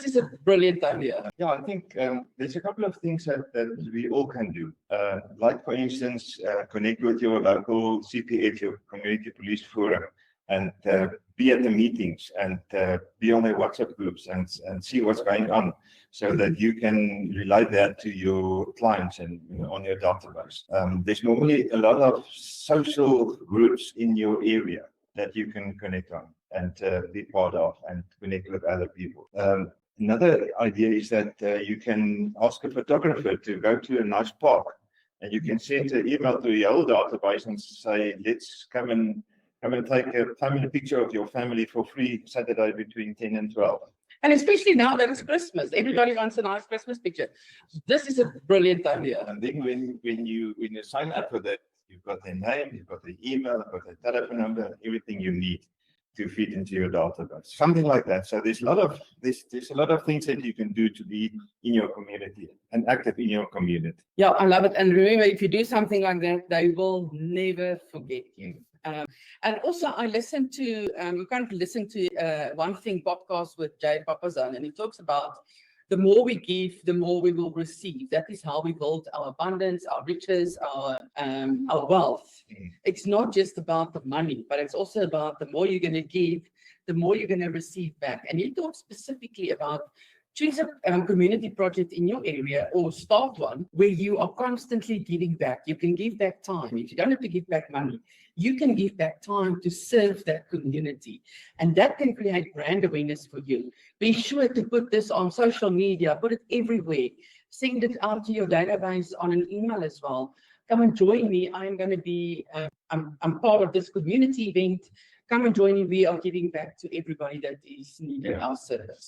is a brilliant idea. Yeah, I think there's a couple of things that we all can do. Like, for instance, connect with your local CPF, your community police forum, and be at the meetings and be on their WhatsApp groups and see what's going on, so that you can relay that to your clients and on your database. There's normally a lot of social groups in your area that you can connect on and be part of and connect with other people. Another idea is that you can ask a photographer to go to a nice park, and you can send an email to your whole database and say, let's come and take a family picture of your family for free Saturday between 10 and 12. And especially now that it's Christmas, everybody wants a nice Christmas picture. This is a brilliant idea. And then when you sign up for that, you've got their name, you've got their email, you've got their telephone number, everything you need to feed into your database, something like that. So there's a lot of things that you can do to be in your community and active in your community. Yeah, I love it. And remember, if you do something like that, they will never forget you. And also, I listened to One Thing podcast with Jay Papazan, and he talks about the more we give, the more we will receive. That is how we build our abundance, our riches, our wealth. It's not just about the money, but it's also about the more you're going to give, the more you're going to receive back. And he talks specifically about choose a community project in your area or start one where you are constantly giving back. You can give back time. If you don't have to give back money, you can give back time to serve that community. And that can create brand awareness for you. Be sure to put this on social media, put it everywhere. Send it out to your database on an email as well. Come and join me. I'm going to be, I'm part of this community event. Come and join me. We are giving back to everybody that is needing our service.